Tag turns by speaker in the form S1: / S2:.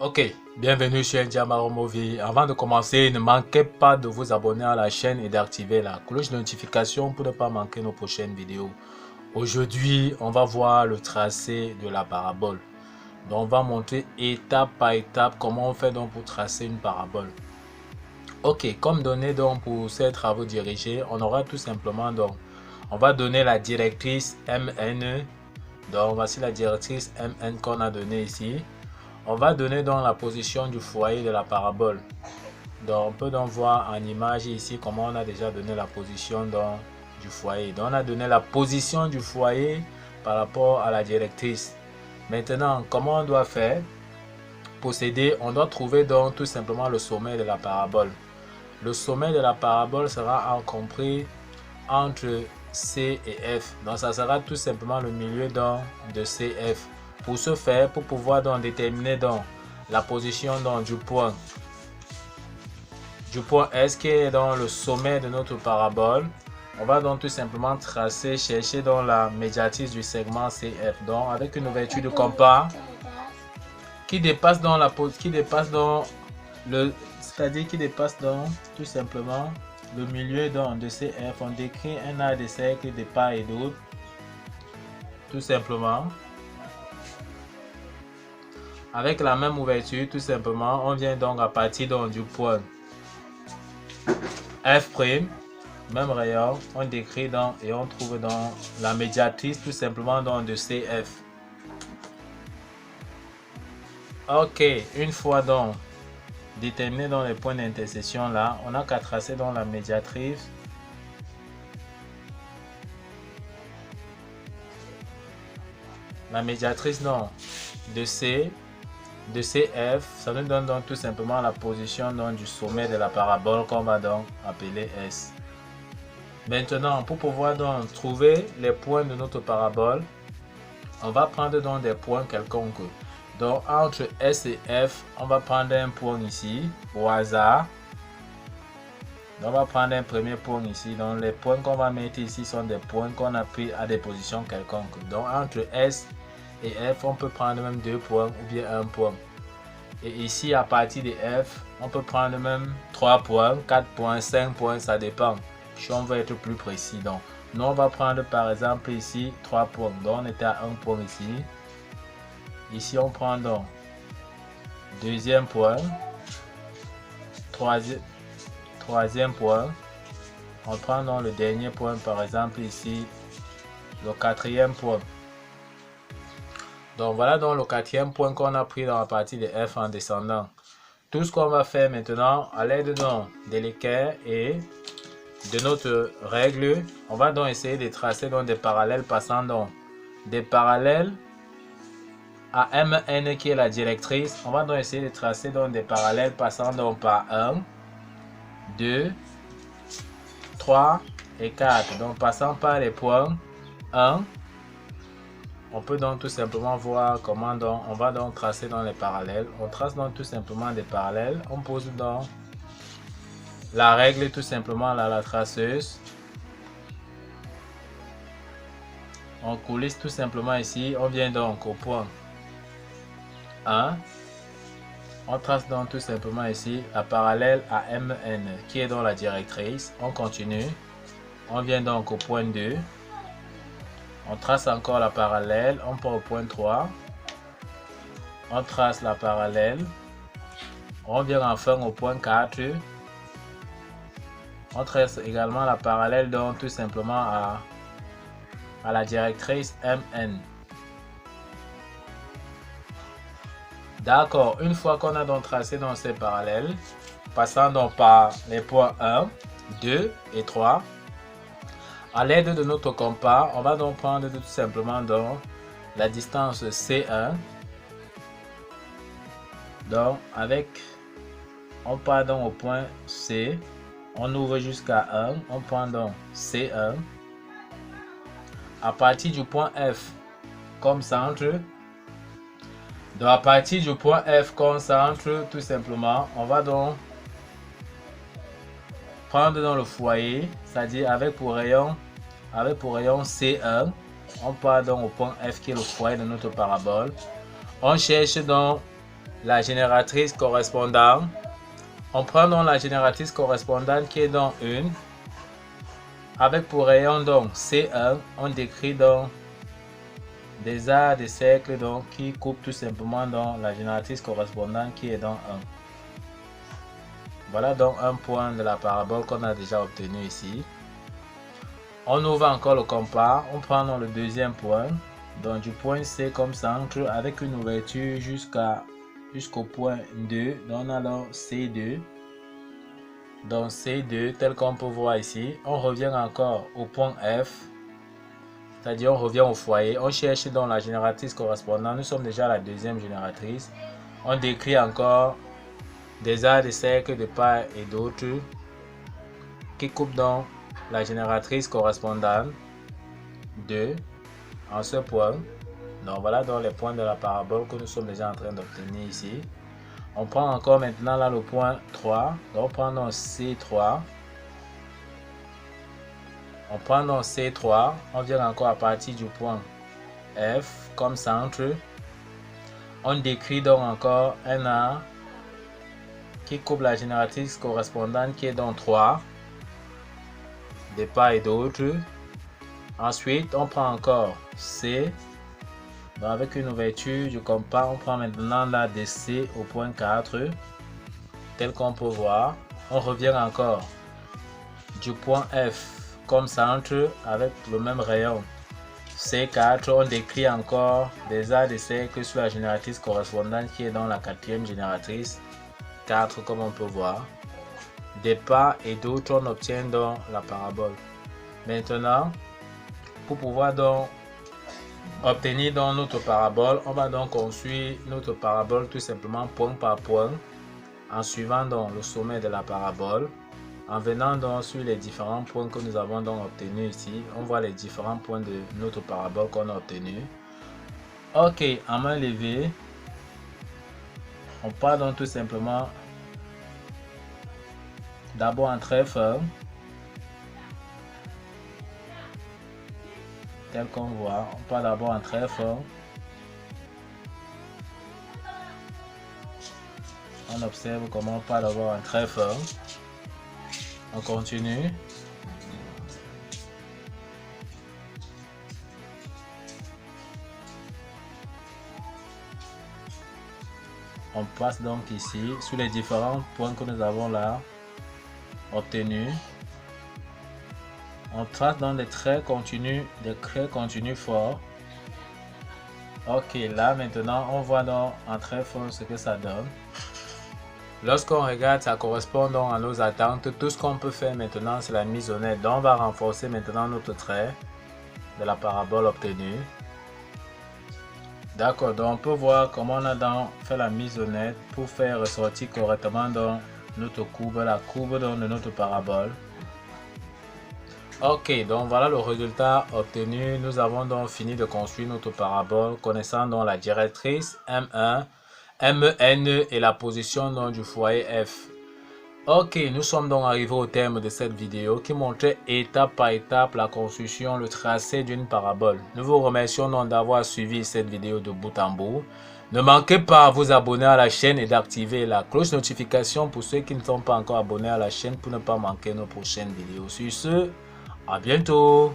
S1: Ok, bienvenue sur Ndiamaro Movie. Avant de commencer, ne manquez pas de vous abonner à la chaîne et d'activer la cloche de notification pour ne pas manquer nos prochaines vidéos. Aujourd'hui, on va voir le tracé de la parabole. Donc, on va montrer étape par étape comment on fait donc pour tracer une parabole. Ok, comme donné donc pour ces travaux dirigés, on aura tout simplement donc, on va donner la directrice MN. Donc, voici la directrice MN qu'on a donnée ici. On va donner donc la position du foyer de la parabole. Donc on peut donc voir en image ici comment on a déjà donné la position donc, du foyer. Donc on a donné la position du foyer par rapport à la directrice. Maintenant, comment on doit faire? Procéder, on doit trouver donc tout simplement le sommet de la parabole. Le sommet de la parabole sera compris entre C et F. Donc ça sera tout simplement le milieu donc, de CF. Pour ce faire, pour pouvoir donc déterminer donc la position donc du point S qui est dans le sommet de notre parabole, on va donc tout simplement tracer, chercher dans la médiatrice du segment CF. Donc avec une ouverture de compas qui dépasse dans c'est-à-dire qui dépasse donc tout simplement le milieu donc de CF. On décrit un arc de cercle de part et d'autre, tout simplement. Avec la même ouverture, tout simplement, on vient donc à partir donc, du point F', même rayon, on décrit donc et on trouve dans la médiatrice tout simplement donc de CF. Ok, une fois donc déterminé dans les points d'intersection là, on n'a qu'à tracer dans la médiatrice. La médiatrice non, de CF, ça nous donne donc tout simplement la position donc, du sommet de la parabole qu'on va donc appeler S. Maintenant, pour pouvoir donc trouver les points de notre parabole, on va prendre donc des points quelconques. Donc entre S et F, on va prendre un point ici au hasard. Donc, on va prendre un premier point ici. Donc les points qu'on va mettre ici sont des points qu'on a pris à des positions quelconques. Donc entre S et F, on peut prendre même 2 points ou bien 1 point. Et ici, à partir de F, on peut prendre même 3 points, 4 points, 5 points, ça dépend. Si on veut être plus précis. Donc, nous, on va prendre par exemple ici 3 points. Donc, on était à 1 point ici. Ici, on prend donc deuxième point, troisième point. On prend donc le dernier point, par exemple ici, le quatrième point. Donc voilà donc le quatrième point qu'on a pris dans la partie de F en descendant. Tout ce qu'on va faire maintenant à l'aide de l'équerre et de notre règle, on va donc essayer de tracer donc des parallèles passant donc des parallèles à MN qui est la directrice. On va donc essayer de tracer donc des parallèles passant donc par 1, 2, 3 et 4. Donc passant par les points 1. On peut donc tout simplement voir comment donc on va donc tracer dans les parallèles. On trace donc tout simplement des parallèles. On pose donc la règle tout simplement là, la traceuse. On coulisse tout simplement ici. On vient donc au point 1. On trace donc tout simplement ici la parallèle à MN qui est dans la directrice. On continue. On vient donc au point 2. On trace encore la parallèle, on part au point 3. On trace la parallèle. On vient enfin au point 4. On trace également la parallèle donc tout simplement à la directrice MN. D'accord, une fois qu'on a donc tracé dans ces parallèles, passant donc par les points 1, 2 et 3, à l'aide de notre compas, on va donc prendre tout simplement donc la distance C1. Donc on part donc au point C, on ouvre jusqu'à 1, on prend donc C1. À partir du point F comme centre, donc à partir du point F comme centre, tout simplement, on va donc prendre dans le foyer, c'est-à-dire avec pour rayon C1, on part donc au point F qui est le foyer de notre parabole. On cherche donc la génératrice correspondante. On prend donc la génératrice correspondante qui est dans 1. Avec pour rayon donc C1, on décrit donc des arcs de cercle donc qui coupent tout simplement dans la génératrice correspondante qui est dans 1. Voilà donc un point de la parabole qu'on a déjà obtenu ici. On ouvre encore le compas, on prend donc le deuxième point, donc du point C comme centre avec une ouverture jusqu'au point 2, donc on a donc C2. Donc C2 tel qu'on peut voir ici, on revient encore au point F, c'est-à-dire on revient au foyer, on cherche donc la génératrice correspondante, nous sommes déjà à la deuxième génératrice, on décrit encore des arcs de cercle de part et d'autre qui coupent donc la génératrice correspondante 2 en ce point. Donc voilà donc les points de la parabole que nous sommes déjà en train d'obtenir ici. On prend encore maintenant là le point 3. Donc on prend donc C3. On prend donc C3. On vient encore à partir du point F comme centre. On décrit donc encore un arc qui coupe la génératrice correspondante qui est donc 3 de part et d'autre. Ensuite, on prend encore C. Donc avec une ouverture du compas, on prend maintenant la DC au point 4, tel qu'on peut voir. On revient encore du point F comme centre avec le même rayon C4. On décrit encore des arcs de cercle sur la génératrice correspondante qui est dans la quatrième génératrice 4 comme on peut voir. Des parts et d'autres, on obtient donc la parabole. Maintenant, pour pouvoir donc obtenir donc notre parabole, on va donc construire notre parabole tout simplement point par point en suivant donc le sommet de la parabole. En venant donc sur les différents points que nous avons donc obtenus ici, on voit les différents points de notre parabole qu'on a obtenu. Ok, en main levée, on part donc tout simplement d'abord en trait ferme, tel qu'on voit. On part d'abord en trait ferme. On observe comment on part d'abord en trait ferme. On continue. On passe donc ici sur les différents points que nous avons là obtenus. On trace dans des traits continus forts. Ok, là maintenant on voit donc en trait fort ce que ça donne. Lorsqu'on regarde, ça correspond donc à nos attentes. Tout ce qu'on peut faire maintenant, c'est la mise au net. Donc on va renforcer maintenant notre trait de la parabole obtenue. D'accord, donc on peut voir comment on a donc fait la mise au net pour faire ressortir correctement donc notre courbe, la courbe donc de notre parabole. Ok, donc voilà le résultat obtenu. Nous avons donc fini de construire notre parabole connaissant donc la directrice M1, MEN et la position donc du foyer F. Ok, nous sommes donc arrivés au terme de cette vidéo qui montrait étape par étape la construction, le tracé d'une parabole. Nous vous remercions donc d'avoir suivi cette vidéo de bout en bout. Ne manquez pas à vous abonner à la chaîne et d'activer la cloche notification pour ceux qui ne sont pas encore abonnés à la chaîne pour ne pas manquer nos prochaines vidéos. Sur ce, à bientôt.